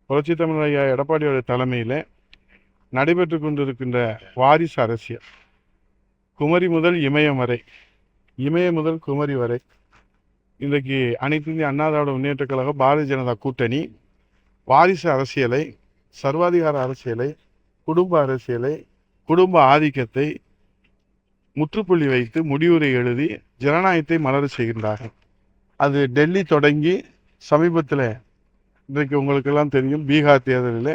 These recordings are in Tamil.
புரட்சித் தமிழர் ஐயா எடப்பாடியோட தலைமையில் நடைபெற்று கொண்டிருக்கின்ற வாரிசு அரசியல், குமரி முதல் இமயம் வரை, இமயம் முதல் குமரி வரை, இன்றைக்கு அனைத்து இந்திய அண்ணா திராவிட முன்னேற்றக் கழகம் பாரதிய ஜனதா கூட்டணி வாரிசு அரசியலை, சர்வாதிகார அரசியலை, குடும்ப அரசியலை, குடும்ப ஆதிக்கத்தை முற்றுப்புள்ளி வைத்து முடிவுரை எழுதி ஜனநாயகத்தை மலர செய்கின்றார்கள். அது டெல்லி தொடங்கி சமீபத்தில் இன்றைக்கு உங்களுக்கெல்லாம் தெரியும், பீகார் தேர்தலில்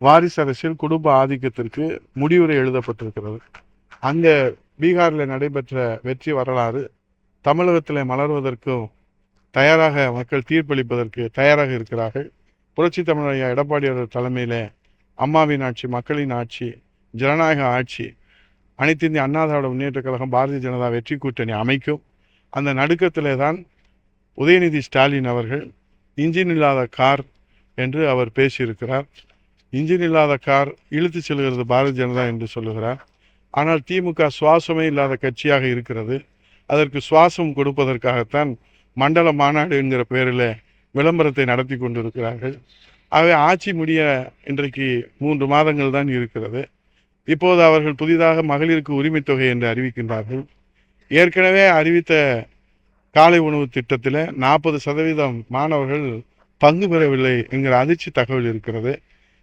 வாரிசு அரசியல் குடும்ப ஆதிக்கத்திற்கு முடிவுரை எழுதப்பட்டிருக்கிறது. அந்த பீகாரில் நடைபெற்ற வெற்றி வரலாறு தமிழகத்தில் மலர்வதற்கும் தயாராக மக்கள் தீர்ப்பளிப்பதற்கு தயாராக இருக்கிறார்கள். புரட்சி தமிழர் ஐயா எடப்பாடி அவர்கள் தலைமையில் அம்மாவின் ஆட்சி, மக்களின் ஆட்சி, ஜனநாயக ஆட்சி, அனைத்து இந்திய அண்ணா திராவிட முன்னேற்றக் கழகம் பாரதிய ஜனதா வெற்றி கூட்டணி அமைக்கும். அந்த நடுக்கத்திலே தான் உதயநிதி ஸ்டாலின் அவர்கள் இன்ஜின் இல்லாத கார் என்று அவர் பேசியிருக்கிறார். இன்ஜின் இல்லாத கார் இழுத்து செல்கிறது பாரதிய ஜனதா என்று சொல்லுகிறார். ஆனால் திமுக சுவாசமே இல்லாத கட்சியாக இருக்கிறது. அதற்கு சுவாசம் கொடுப்பதற்காகத்தான் மண்டல மாநாடு என்கிற பெயரில் விளம்பரத்தை நடத்தி கொண்டிருக்கிறார்கள். ஆகவே ஆட்சி முடிய இன்றைக்கு 3 மாதங்கள் தான் இருக்கிறது. இப்போது அவர்கள் புதிதாக மகளிருக்கு உரிமை தொகை என்று அறிவிக்கின்றார்கள். ஏற்கனவே அறிவித்த காலை உணவு திட்டத்தில் 40% மாணவர்கள் பங்கு பெறவில்லை என்கிற அதிர்ச்சி தகவல் இருக்கிறது.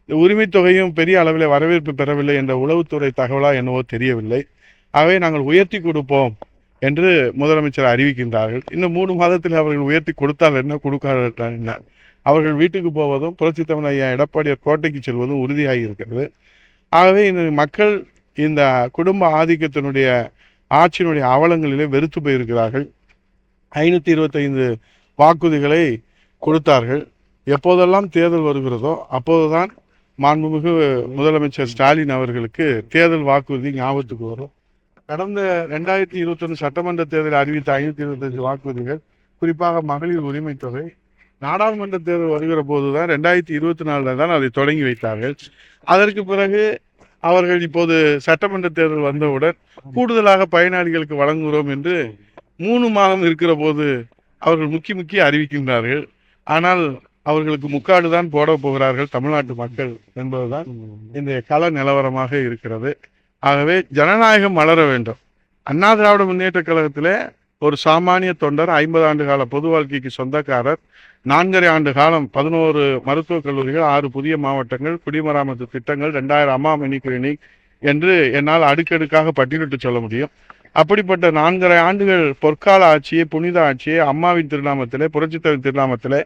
இந்த உரிமை தொகையும் பெரிய அளவில் வரவேற்பு பெறவில்லை என்ற உளவுத்துறை தகவலா என்னவோ தெரியவில்லை. ஆகவே நாங்கள் உயர்த்தி கொடுப்போம் என்று முதலமைச்சர் அறிவிக்கின்றார்கள். இன்னும் 3 மாதத்தில் அவர்கள் உயர்த்தி கொடுத்தால் என்ன, கொடுக்காவிட்டால் என்ன? அவர்கள் வீட்டுக்கு போவதும் புரட்சி தமிழர் ஐயா எடப்பாடியார் கோட்டைக்கு செல்வதும் உறுதியாகி இருக்கிறது. ஆகவே இந்த மக்கள் இந்த குடும்ப ஆதிக்கத்தினுடைய ஆட்சியினுடைய அவலங்களிலே வெறுத்து போயிருக்கிறார்கள். 525 வாக்குறுதிகளை கொடுத்தார்கள். எப்போதெல்லாம் தேர்தல் வருகிறதோ அப்போதுதான் மாண்புமிகு முதலமைச்சர் ஸ்டாலின் அவர்களுக்கு தேர்தல் வாக்குறுதி ஞாபகத்துக்கு வரும். கடந்த 2021 சட்டமன்ற தேர்தலில் அறிவித்த 525 வாக்குறுதிகள், குறிப்பாக மகளிர் உரிமை தொகை, நாடாளுமன்ற தேர்தல் வருகிற போதுதான் 2024 தான் அதை தொடங்கி வைத்தார்கள். அதற்கு பிறகு அவர்கள் இப்போது சட்டமன்ற தேர்தல் வந்தவுடன் கூடுதலாக பயனாளிகளுக்கு வழங்குகிறோம் என்று 3 மாதம் இருக்கிற போது அவர்கள் முக்கி அறிவிக்கின்றார்கள். ஆனால் அவர்களுக்கு முக்காடு தான் போட போகிறார்கள் தமிழ்நாட்டு மக்கள் என்பதுதான் இந்த கள நிலவரமாக இருக்கிறது. ஆகவே ஜனநாயகம் மலர வேண்டும். அண்ணா திராவிட முன்னேற்ற கழகத்திலே ஒரு சாமானிய தொண்டர், 50 ஆண்டு கால பொது வாழ்க்கைக்கு சொந்தக்காரர், 4.5 ஆண்டு காலம் 11 மருத்துவக் கல்லூரிகள், 6 புதிய மாவட்டங்கள், குடிமராமத்து திட்டங்கள், 2000 அம்மா மினி கிளினிக் என்று என்னால் அடுக்கடுக்காக பட்டியலிட்டு சொல்ல முடியும். அப்படிப்பட்ட 4.5 ஆண்டுகள் பொற்கால ஆட்சியை, புனித ஆட்சியை அம்மாவின் திருநாமத்திலே, புரட்சித்தலைவர் திருநாமத்திலே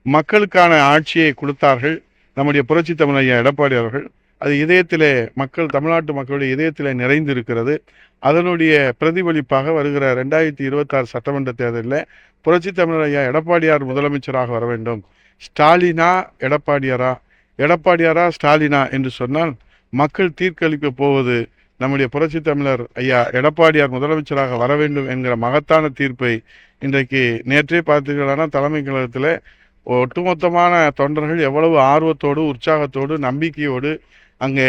மக்களுக்கான ஆட்சியை கொடுத்தார்கள் நம்முடைய புரட்சி தமிழர் ஐயா எடப்பாடி அவர்கள். அது இதயத்திலே தமிழ்நாட்டு மக்களுடைய இதயத்திலே நிறைந்திருக்கிறது. அதனுடைய பிரதிபலிப்பாக வருகிற 2026 சட்டமன்ற தேர்தலில் புரட்சி தமிழர் ஐயா எடப்பாடியார் முதலமைச்சராக வர வேண்டும். ஸ்டாலினா எடப்பாடியாரா, எடப்பாடியாரா ஸ்டாலினா என்று சொன்னால் மக்கள் தீர்க்களிக்க போவது நம்முடைய புரட்சி தமிழர் ஐயா எடப்பாடியார் முதலமைச்சராக வர வேண்டும் என்கிற மகத்தான தீர்ப்பை இன்றைக்கு நேற்றே பார்த்தீர்களான தலைமை கழகத்தில் ஒட்டுமொத்தமான தொண்டர்கள் எவ்வளவு ஆர்வத்தோடு, உற்சாகத்தோடு, நம்பிக்கையோடு அங்கே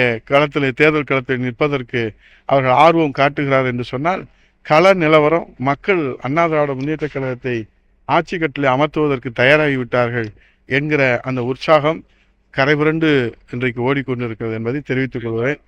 தேர்தல் களத்தில் நிற்பதற்கு அவர்கள் ஆர்வம் காட்டுகிறார் என்று சொன்னால், கள நிலவரம் மக்கள் அண்ணா திராவிட முன்னேற்ற கழகத்தை ஆட்சி கட்டிலே அமர்த்துவதற்கு தயாராகிவிட்டார்கள் என்கிற அந்த உற்சாகம் கரைபுரண்டு இன்றைக்கு ஓடிக்கொண்டிருக்கிறது என்பதை தெரிவித்துக் கொள்கிறேன்.